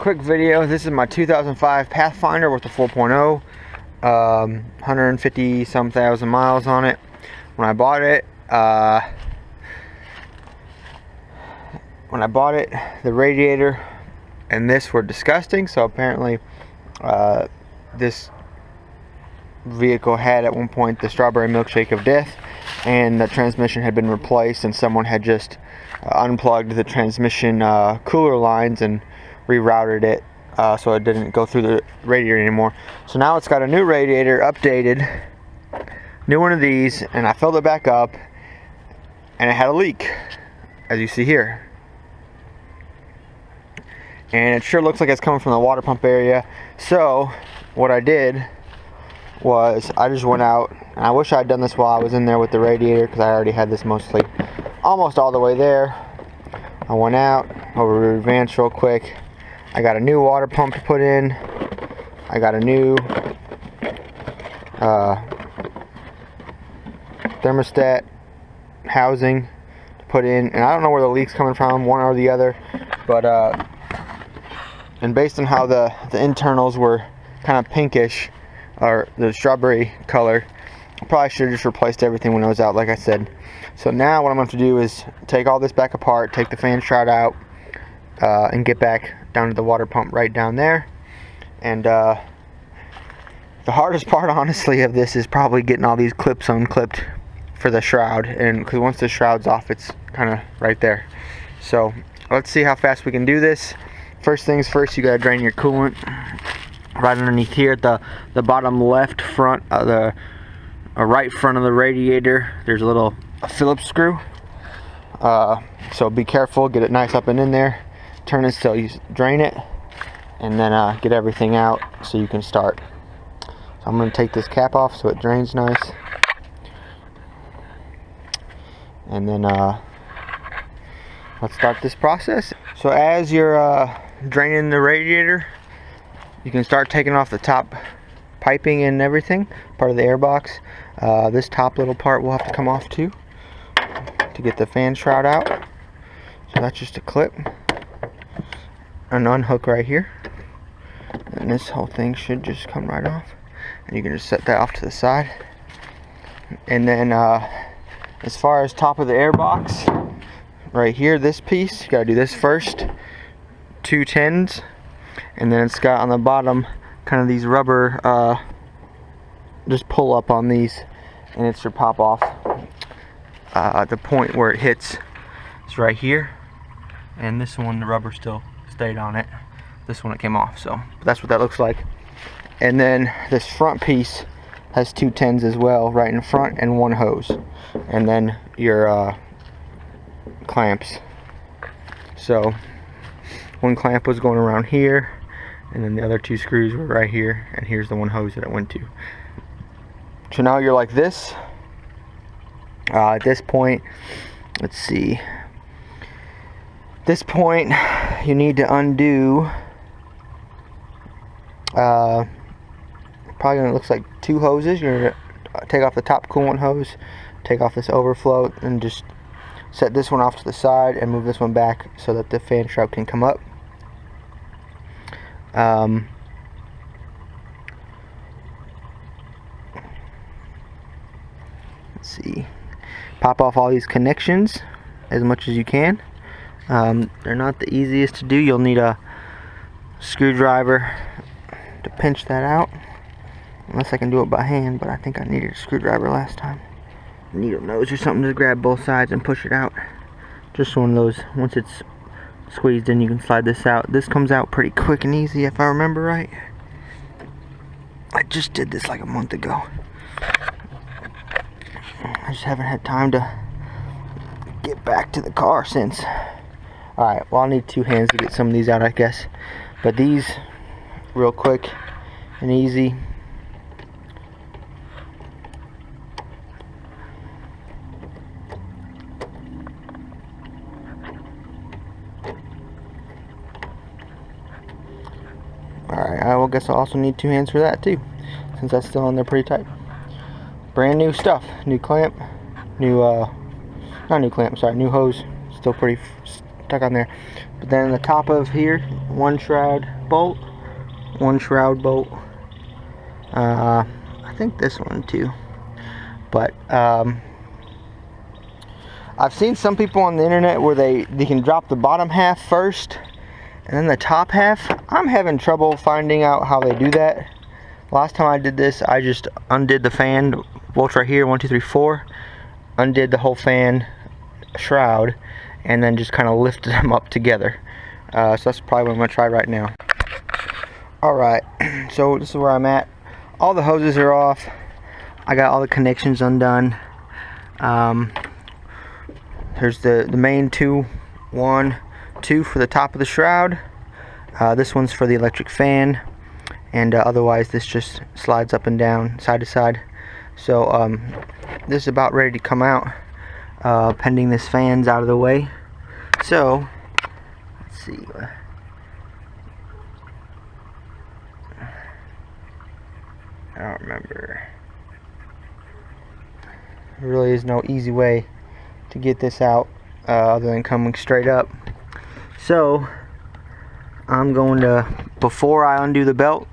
quick video. This is my 2005 Pathfinder with the 4.0. 150 some thousand miles on it. When I bought it, the radiator and this were disgusting. So apparently, this vehicle had at one point the strawberry milkshake of death, and the transmission had been replaced, and someone had just unplugged the transmission cooler lines and rerouted it so it didn't go through the radiator anymore. So now it's got a new radiator, updated, new one of these, and I filled it back up and it had a leak, as you see here, and it sure looks like it's coming from the water pump area. So what I did was I just went out, and I wish I had done this while I was in there with the radiator, because I already had this almost all the way there. I went out over to Advance real quick. I got a new water pump to put in. I got a new thermostat housing to put in, and I don't know where the leak's coming from, one or the other, but and based on how the internals were kind of pinkish, or the strawberry color, I probably should have just replaced everything when I was out, like I said. So now what I'm going to do is take all this back apart, take the fan shroud out, and get back down to the water pump right down there. And the hardest part, honestly, of this is probably getting all these clips unclipped for the shroud, and because once the shroud's off, it's kind of right there. So let's see how fast we can do this. First things first, you got to drain your coolant. Right underneath here at the bottom left front of the right front of the radiator, there's a little Phillips screw. So be careful, get it nice up and in there. Turn it till you drain it, and then get everything out so you can start. So I'm going to take this cap off so it drains nice, and then let's start this process. So as you're draining the radiator, you can start taking off the top piping and everything, part of the air box. This top little part will have to come off too to get the fan shroud out. So that's just a clip, an unhook right here, and this whole thing should just come right off, and you can just set that off to the side. And then as far as top of the air box, right here, this piece, you gotta do this first, 2 10s. And then it's got on the bottom kind of these rubber, just pull up on these, and it's your pop off. The point where it hits is right here, and this one the rubber still stayed on it. This one it came off, so that's what that looks like. And then this front piece has 2 10s as well, right in front, and 1 hose, and then your clamps. So one clamp was going around here, and then the other 2 screws were right here, and here's the 1 hose that it went to. So now you're like this. At this point, let's see. At this point, you need to undo probably gonna looks like 2 hoses. You're gonna take off the top coolant hose, take off this overflow, and just set this one off to the side and move this one back so that the fan shroud can come up. Let's see. Pop off all these connections as much as you can. They're not the easiest to do. You'll need a screwdriver to pinch that out, unless I can do it by hand, but I think I needed a screwdriver last time. Needle nose or something to grab both sides and push it out. Just one of those, once it's squeezed in, you can slide this out. This comes out pretty quick and easy, if I remember right. I just did this like a month ago. I just haven't had time to get back to the car since. Alright, well, I'll need 2 hands to get some of these out, I guess. But these, real quick and easy. Alright, I will guess I'll also need 2 hands for that too, since that's still on there pretty tight. Brand new stuff, new clamp, new, not new clamp, sorry, new hose, still pretty stuck on there. But then the top of here, one shroud bolt, one shroud bolt. I think this one too. But I've seen some people on the internet where they can drop the bottom half first and then the top half. I'm having trouble finding out how they do that. Last time I did this, I just undid the fan bolts right here, 1, 2, 3, 4, undid the whole fan shroud, and then just kind of lifted them up together. So that's probably what I'm going to try right now. Alright, so this is where I'm at. All the hoses are off. I got all the connections undone. There's the main 2, 1, 2 for the top of the shroud. This one's for the electric fan, and otherwise this just slides up and down, side to side. So this is about ready to come out, pending this fan's out of the way. So let's see. I don't remember. There really is no easy way to get this out other than coming straight up. So I'm going to, before I undo the belt,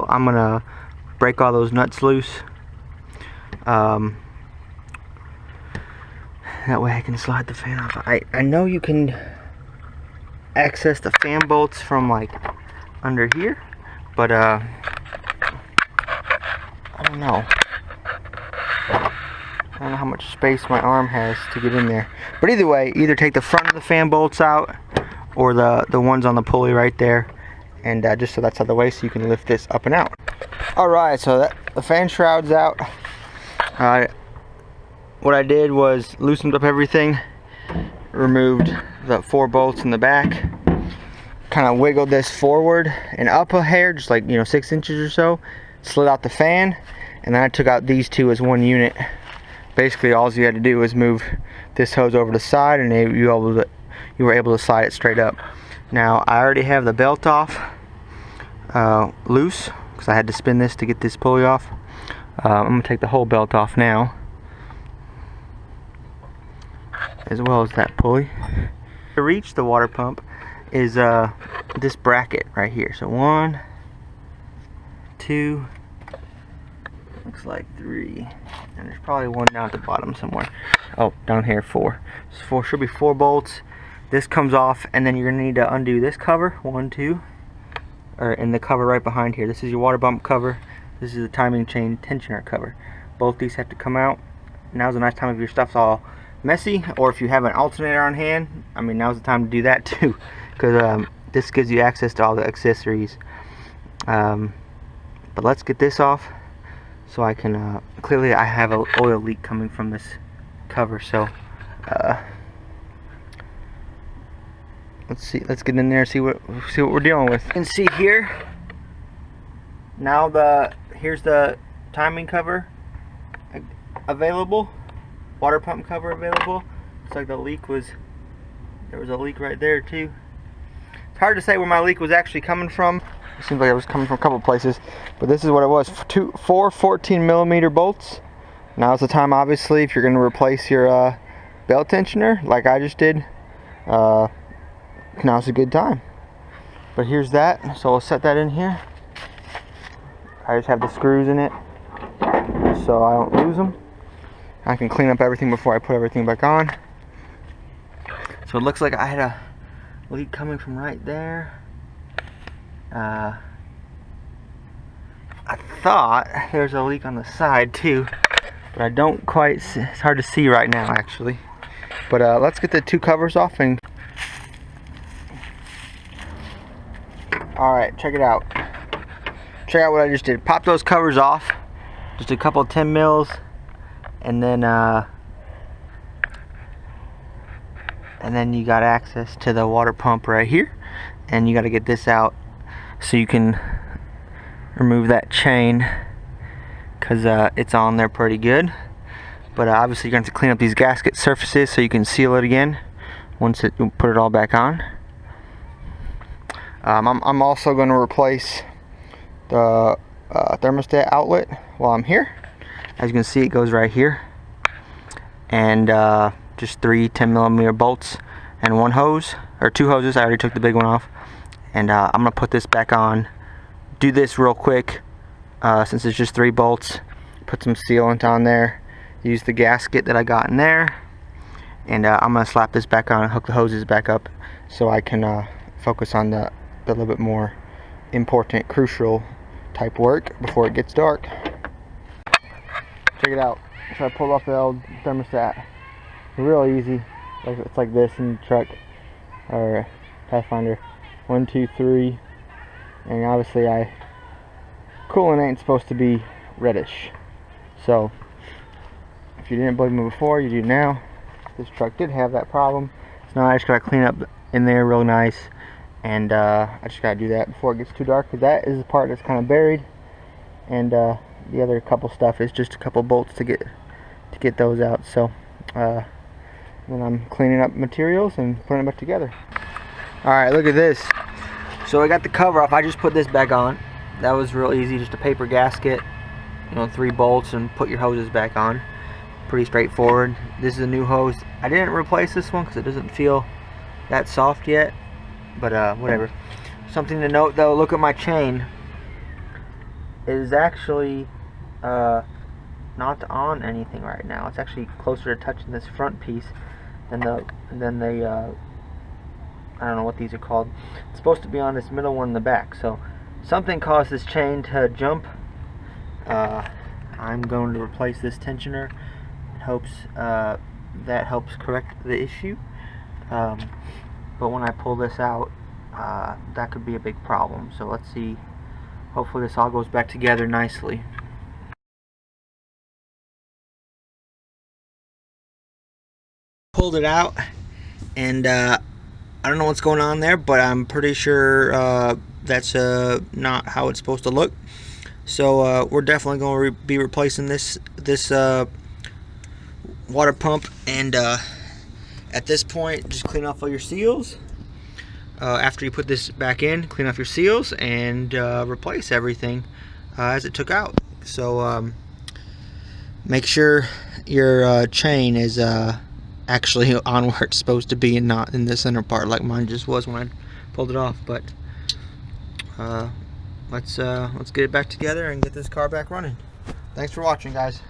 I'm gonna break all those nuts loose. That way I can slide the fan off. I know you can access the fan bolts from like under here, but I don't know. I don't know how much space my arm has to get in there. But either way, either take the front of the fan bolts out or the ones on the pulley right there, and just so that's out of the way so you can lift this up and out. Alright, so the fan shroud's out. What I did was loosened up everything, removed the 4 bolts in the back, kind of wiggled this forward and up a hair, just like 6 inches or so, slid out the fan, and then I took out these 2 as one unit. Basically all you had to do was move this hose over to the side, and you were able to slide it straight up. Now I already have the belt off loose because I had to spin this to get this pulley off. I'm going to take the whole belt off now, as well as that pulley. To reach the water pump is this bracket right here. So 1, 2, looks like 3, and there's probably one down at the bottom somewhere. Oh, down here 4. So should be 4 bolts. This comes off, and then you're gonna need to undo this cover, 1, 2, and the cover right behind here. This is your water pump cover. This is the timing chain tensioner cover. Both these have to come out. Now's a nice time if your stuff's all messy, or if you have an alternator on hand. I mean, now's the time to do that too, because this gives you access to all the accessories. But let's get this off, so I can clearly I have an oil leak coming from this cover. So let's see. Let's get in there and see what we're dealing with. You can see here. Now here's the timing cover available, water pump cover available. Looks like there was a leak right there too. It's hard to say where my leak was actually coming from. It seems like it was coming from a couple places, but this is what it was. 4 14mm bolts. Now's the time, obviously, if you're going to replace your belt tensioner like I just did. Now's a good time. But here's that, so I'll set that in here. I just have the screws in it so I don't lose them. I can clean up everything before I put everything back on. So it looks like I had a leak coming from right there. I thought there's a leak on the side too, but I don't quite see. It's hard to see right now actually. But let's get the 2 covers off and alright, check it out. Check out what I just did. Pop those covers off, just a couple 10 mils, and then you got access to the water pump right here, and you got to get this out so you can remove that chain, because it's on there pretty good. But obviously you're going to have to clean up these gasket surfaces so you can seal it again once you put it all back on. I'm also going to replace the thermostat outlet while I'm here. As you can see, it goes right here, and just 3 10mm bolts and 1 hose, or 2 hoses. I already took the big one off, and I'm gonna put this back on. Do this real quick since it's just 3 bolts. Put some sealant on there, use the gasket that I got in there, and I'm gonna slap this back on and hook the hoses back up so I can focus on the little bit more important, crucial type work before it gets dark. Check it out. So I pulled off the old thermostat. Real easy. It's like this in the truck or Pathfinder. 1, 2, 3, and obviously coolant ain't supposed to be reddish. So if you didn't believe me before, you do now. This truck did have that problem, so now I just gotta clean up in there real nice, and I just gotta do that before it gets too dark, because that is the part that's kind of buried, and the other couple stuff is just a couple bolts to get those out. So then I'm cleaning up materials and putting it back together. Alright, look at this. So I got the cover off. I just put this back on. That was real easy, just a paper gasket, 3 bolts, and put your hoses back on. Pretty straightforward. This is a new hose. I didn't replace this one because it doesn't feel that soft yet, but whatever. Something to note though, look at my chain. It is actually not on anything right now. It's actually closer to touching this front piece than the I don't know what these are called. It's supposed to be on this middle one in the back. So something caused this chain to jump. I'm going to replace this tensioner in hopes that helps correct the issue. But when I pull this out, that could be a big problem. So let's see. Hopefully this all goes back together nicely. Pulled it out, and I don't know what's going on there, but I'm pretty sure that's not how it's supposed to look. So we're definitely going to be replacing this water pump, and at this point, just clean off all your seals. After you put this back in, clean off your seals and replace everything as it took out. So make sure your chain is actually on where it's supposed to be and not in the center part like mine just was when I pulled it off. But let's get it back together and get this car back running. Thanks for watching, guys.